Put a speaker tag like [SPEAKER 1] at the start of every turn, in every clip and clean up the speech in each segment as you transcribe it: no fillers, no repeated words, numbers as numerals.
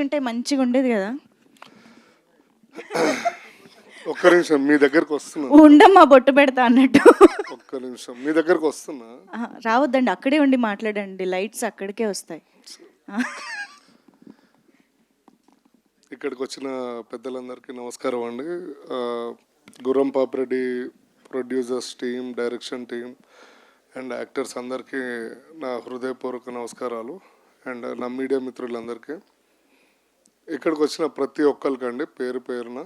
[SPEAKER 1] ఉంటే మంచిగా ఉండేది కదా.
[SPEAKER 2] ఒక్క నిమిషం మీ దగ్గరకు వస్తున్నా.
[SPEAKER 1] ఉండమ్మా బొట్టు పెడతా అన్నట్టు.
[SPEAKER 2] ఒక్క నిమిషం మీ దగ్గరకు వస్తున్నా.
[SPEAKER 1] రావద్దండి, అక్కడే ఉండి మాట్లాడండి, లైట్స్ అక్కడికే వస్తాయి.
[SPEAKER 2] ఇక్కడికి వచ్చిన పెద్దలందరికీ నమస్కారం అండి. గుర్రం Papireddy producers team, direction team and actors అందరికీ నా హృదయపూర్వక నమస్కారాలు. అండ్ నా మీడియా మిత్రులందరికీ, ఇక్కడికి వచ్చిన ప్రతి ఒక్కరికండి పేరు పేరున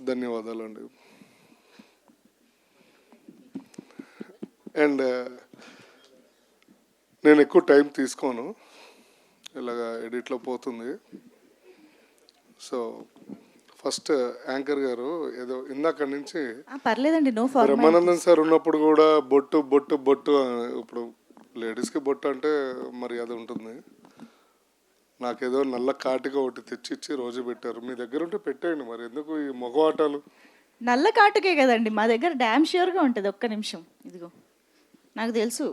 [SPEAKER 2] ధన్యవాదాలండి. అండ్ నేను ఎక్కువ టైం తీసుకోను, ఇలాగా ఎడిట్లో పోతుంది. సో ఫస్ట్ యాంకర్ గారు ఏదో ఇందాక నుంచి
[SPEAKER 1] పర్లేదండి, నో ఫార్మాలిటీస్.
[SPEAKER 2] బ్రహ్మానందం సార్ ఉన్నప్పుడు కూడా బొట్టు బొట్టు బొట్టు, ఇప్పుడు లేడీస్కి బొట్టు అంటే మర్యాద ఉంటుంది. నాకేదో నల్ల కాటిగా ఒకటి తెచ్చిచ్చి రోజు పెట్టారు. మీ దగ్గర ఉంటే పెట్టేయండి, మరి ఎందుకు ఈ మగవాటాలు?
[SPEAKER 1] నల్ల కాటుకే కదండి మా దగ్గర, డ్యామ్ ష్యూర్గా ఉంటుంది. ఒక్క నిమిషం, ఇదిగో నాకు తెలుసు,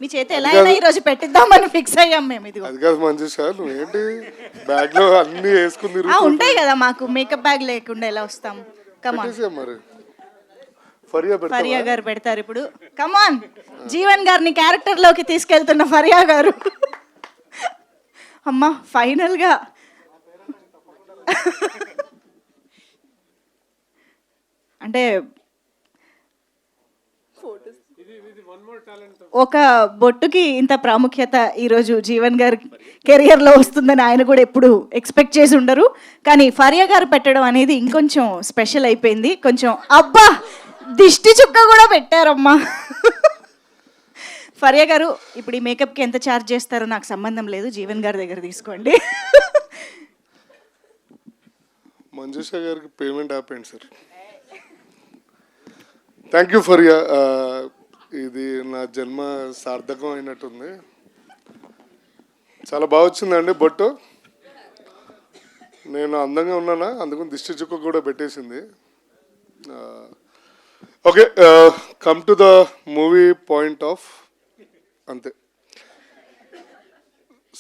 [SPEAKER 1] మీ చేతి ఎలా అయినా ఈరోజు పెట్టిద్దామని ఫిక్స్ అయ్యాం మేము. ఇదిగో
[SPEAKER 2] అది కాదు మంచి సార్, నువ్వేంటి బ్యాగ్ లో అన్ని వేసుకుని
[SPEAKER 1] ఉంటాయి కదా, మాకు మేకప్ బ్యాగ్ లేకుండా ఎలా వస్తాం? కమాన్,
[SPEAKER 2] మరి
[SPEAKER 1] ఫరియా గారు పెడతారు ఇప్పుడు. కమాన్, జీవన్ గారిని క్యారెక్టర్ లోకి తీసుకెళ్తున్న ఫరియా గారు. అమ్మా ఫైనల్గా అంటే ఒక బొట్టుకి ఇంత ప్రాముఖ్యత ఈరోజు జీవన్ గారి కెరియర్లో వస్తుందని ఆయన కూడా ఎప్పుడు ఎక్స్పెక్ట్ చేసి ఉండరు. కానీ ఫరియా గారు పెట్టడం అనేది ఇంకొంచెం స్పెషల్ అయిపోయింది. కొంచెం అబ్బా దిష్టి చుక్క కూడా పెట్టారమ్మా. ఫరియా గారు, ఇప్పుడు ఈ మేకప్కి ఎంత ఛార్జ్ చేస్తారో నాకు సంబంధం లేదు, జీవన్ గారి దగ్గర తీసుకోండి.
[SPEAKER 2] మంజుష గారికి పేమెంట్ ఆపేయండి సార్. Thank you Faria. ఇది నా జన్మ సార్థకం అయినట్టుంది. చాలా బాగా వచ్చిందండి బొట్టు. నేను అందంగా ఉన్నానా, అందుకని దిష్టి చుక్క కూడా పెట్టేసింది. Okay, come to the movie point of అంతే.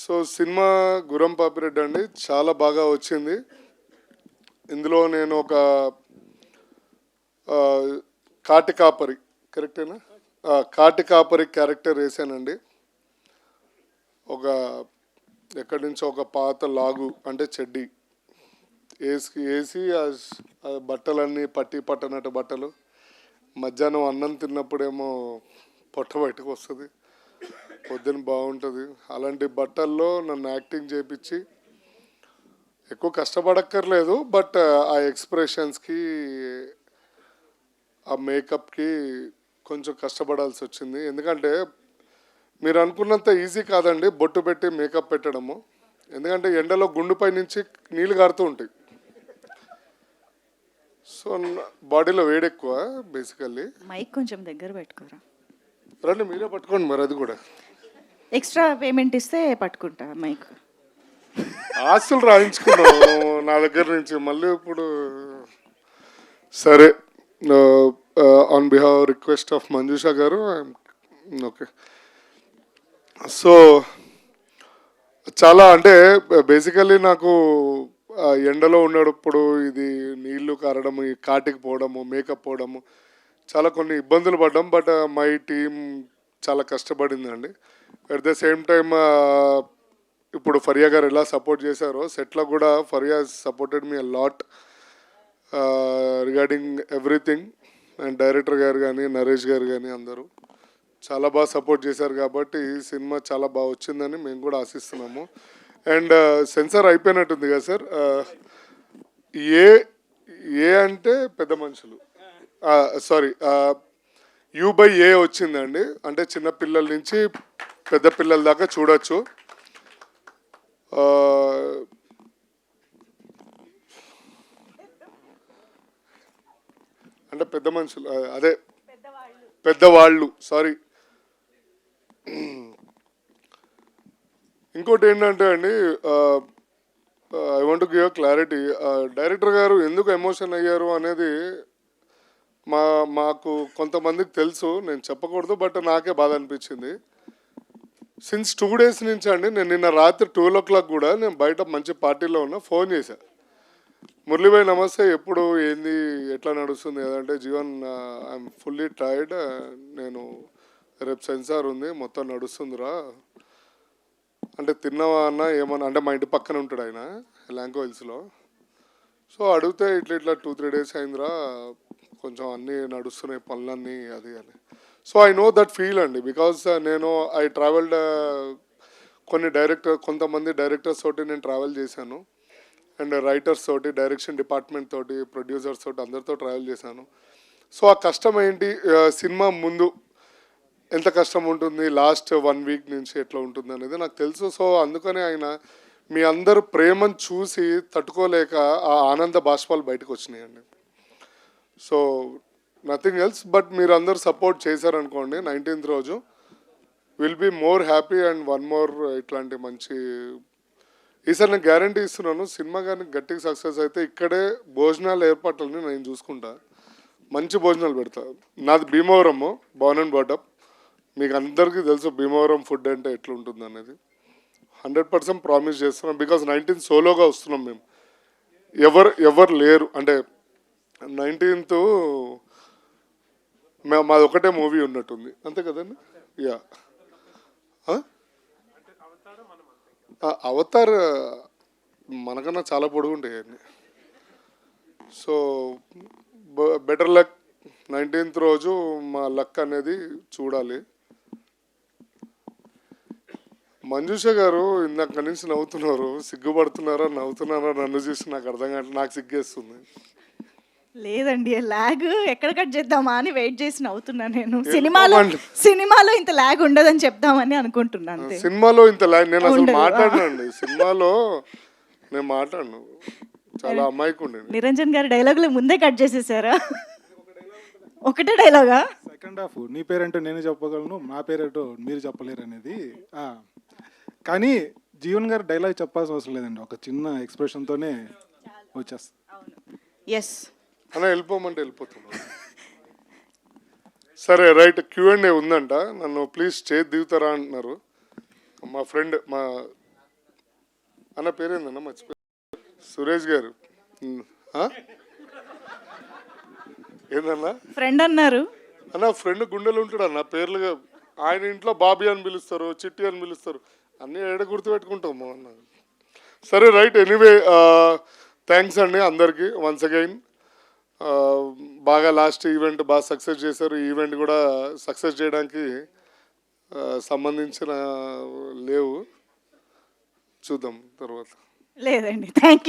[SPEAKER 2] సో సినిమా గుర్రం పాపిరెడ్డి అండి, చాలా బాగా వచ్చింది. ఇందులో నేను ఒక కాటి కాపరి, కరెక్టేనా, కాటి కాపరి క్యారెక్టర్ వేసానండి. ఒక ఎక్కడి నుంచో ఒక పాత లాగు అంటే చెడ్డి వేసి ఆ బట్టలన్నీ పట్టనట్టు బట్టలు, మధ్యాహ్నం అన్నం తిన్నప్పుడేమో పొట్ట బయటకు వస్తుంది, పొద్దున బాగుంటుంది. అలాంటి బట్టల్లో నన్ను యాక్టింగ్ చేయించి, ఎక్కువ కష్టపడక్కర్లేదు, బట్ ఆ ఎక్స్ప్రెషన్స్కి ఆ మేకప్కి కొంచెం కష్టపడాల్సి వచ్చింది. ఎందుకంటే మీరు అనుకున్నంత ఈజీ కాదండి బొట్టు పెట్టి మేకప్ పెట్టడము. ఎందుకంటే ఎండలో గుండుపై నుంచి నీళ్ళు కారుతూ ఉంటాయి. సో బాడీలో వేడి ఎక్కువ బేసికల్లీ.
[SPEAKER 1] మైక్ కొంచెం దగ్గర పెట్టుకోరా.
[SPEAKER 2] రండి మీరే పట్టుకోండి మరి, అది కూడా
[SPEAKER 1] ఎక్స్ట్రా పేమెంట్ ఇస్తే పట్టుకుంటా మైక్.
[SPEAKER 2] ఆస్తులు రాయించుకున్నాము నా దగ్గర నుంచి, మళ్ళీ ఇప్పుడు సరే. On behalf request of Manjusha గారు, ఓకే. సో చాలా అంటే బేసికల్లీ నాకు ఎండలో ఉన్నప్పుడు ఇది నీళ్లు కారడము, ఈ కాటికి పోవడము, మేకప్ పోవడము, చాలా కొన్ని ఇబ్బందులు పడ్డాం. బట్ మై టీమ్ చాలా కష్టపడిందండి. అట్ ద సేమ్ టైమ్ ఇప్పుడు ఫరియా గారు ఎలా సపోర్ట్ చేశారో సెట్లో కూడా Faria supported me a lot regarding everything. And director గారు కానీ, నరేష్ గారు కానీ అందరూ చాలా బాగా సపోర్ట్ చేశారు. కాబట్టి ఈ సినిమా చాలా బాగా వచ్చిందని మేము కూడా ఆశిస్తున్నాము. అండ్ సెన్సార్ అయిపోయినట్టుంది కదా సార్. ఏ అంటే పెద్ద మనుషులు, సారీ U/A వచ్చిందండి. అంటే చిన్నపిల్లల నుంచి పెద్ద పిల్లల దాకా చూడొచ్చు. అంటే పెద్ద మనుషులు, అదే పెద్దవాళ్ళు, సారీ. ఇంకోటి ఏంటంటే అండి, I want to give clarity. Director గారు ఎందుకు ఎమోషన్ అయ్యారు అనేది మాకు కొంతమందికి తెలుసు, నేను చెప్పకూడదు, బట్ నాకే బాధ అనిపించింది. సిన్స్ 2 days నుంచి అండి, నేను నిన్న రాత్రి 12 కూడా నేను బయట మంచి పార్టీలో ఉన్నా, ఫోన్ చేశా. మురళీభాయ్ నమస్తే, ఎప్పుడు ఏంది ఎట్లా నడుస్తుంది అంటే, జీవన్ ఐఎమ్ ఫుల్లీ టైర్డ్, నేను రేపు సెన్సార్ ఉంది మొత్తం నడుస్తుందిరా అంటే, తిన్నావా అన్న ఏమన్నా అంటే, మా ఇంటి పక్కన ఉంటాడు ఆయన ల్యాంకో హిల్స్లో. సో అడిగితే ఇట్లా 2-3 days అయిందిరా, కొంచెం అన్నీ నడుస్తున్నాయి పనులన్నీ అది అని. So I know that feel అండి, బికాస్ నేను ఐ ట్రావెల్డ్ కొంతమంది డైరెక్టర్స్ తోటి నేను ట్రావెల్ చేశాను, అండ్ రైటర్స్ తోటి, డైరెక్షన్ డిపార్ట్మెంట్ తోటి, ప్రొడ్యూసర్స్ తోటి అందరితో ట్రావెల్ చేశాను. సో ఆ కష్టం ఏంటి, సినిమా ముందు ఎంత కష్టం ఉంటుంది, లాస్ట్ 1 week నుంచి ఎట్లా ఉంటుంది అనేది నాకు తెలుసు. సో అందుకనే ఆయన మీ అందరు ప్రేమను చూసి తట్టుకోలేక ఆ ఆనంద బాష్పాలు బయటకు వచ్చినాయండి. సో నథింగ్ ఎల్స్, బట్ మీరు అందరు సపోర్ట్ చేశారనుకోండి, 19th రోజు will be more happy. And one more ఇట్లాంటి మంచి ఈసారి నేను గ్యారంటీ ఇస్తున్నాను, సినిమా కానీ గట్టిగా సక్సెస్ అయితే ఇక్కడే భోజనాల ఏర్పాట్లని నేను చూసుకుంటా, మంచి భోజనాలు పెడతా. నాది భీమవరము, బోర్న్ అండ్ బాటప్. మీకు అందరికీ తెలుసు భీమవరం ఫుడ్ అంటే ఎట్లుంటుంది అనేది. 100% ప్రామిస్ చేస్తున్నాం, బికాజ్ 19th సోలోగా వస్తున్నాం మేము, ఎవరు లేరు అంటే 19th మాది ఒకటే మూవీ ఉన్నట్టుంది, అంతే కదండి. యా, అవతార్ మనకన్నా చాలా పొడుగు ఉంటాయి అన్నీ. సో బెటర్ లక్, 19th రోజు మా లక్ అనేది చూడాలి. మంజుష గారు ఇందాక నుంచి నవ్వుతున్నారు, సిగ్గుపడుతున్నారా నవ్వుతున్నారా నన్ను చూసి నాకు అర్థం కావట్లేదు, నాకు సిగ్గేస్తుంది.
[SPEAKER 1] లేదండి, ల్యాగ్ ఎక్కడ కట్ చేద్దామా అని వెయిట్ చేసి నవ్వుతున్నాను నేను.
[SPEAKER 2] ఎందుకు
[SPEAKER 1] సినిమాలో ఇంత ల్యాగ్ ఉండదని చెప్దామని అనుకుంటున్నాను అంతే.
[SPEAKER 2] సినిమాలో ఇంత నేను అసలు
[SPEAKER 1] ఉండదు.
[SPEAKER 2] మాట్లాడనండి, సినిమాలో నేను మాట్లాడను, చాలా అమాయకుండే.
[SPEAKER 1] నిరంజన్ గారి డైలాగులు ముందే కట్ చేసేసారా? ఒకటే డైలాగా?
[SPEAKER 3] సెకండ్ హాఫ్ నీ పేరేంటో నేను చెప్పగలను, నా పేరేంటో మీరు చెప్పలేరు అనేది. కానీ జీవన్ గారు డైలాగ్ చెప్పాల్సిన అవసరం లేదండి, ఒక చిన్న ఎక్స్ప్రెషన్తోనే వచ్చేస్తుంది.
[SPEAKER 1] ఎస్
[SPEAKER 2] అలా వెళ్ళిపోమంటే వెళ్ళిపోతున్నాను. సరే రైట్, Q&A ఉందంట, నన్ను ప్లీజ్ చేతి దిగుతారా అంటున్నారు మా ఫ్రెండ్, మా అన్న పేరేందన్న మర్చిపోయి, సురేష్ గారు. ఏందన్నా
[SPEAKER 1] ఫ్రెండ్ అన్నారు
[SPEAKER 2] అన్న, ఫ్రెండ్ గుండెలు ఉంటాడు అన్న, పేర్లుగా ఆయన ఇంట్లో బాబీ అని పిలుస్తారు, చిట్టి అని పిలుస్తారు, అన్నీ ఏడ గుర్తుపెట్టుకుంటాము అన్న. సరే రైట్, ఎనీవే థ్యాంక్స్ అండి అందరికీ వన్స్ అగైన్. బాగా లాస్ట్ ఈవెంట్ బాగా సక్సెస్ చేశారు, ఈ ఈవెంట్ కూడా సక్సెస్ చేయడానికి సంబంధించిన లేవు, చూద్దాం తర్వాత.
[SPEAKER 1] లేదండి, థ్యాంక్ యూ.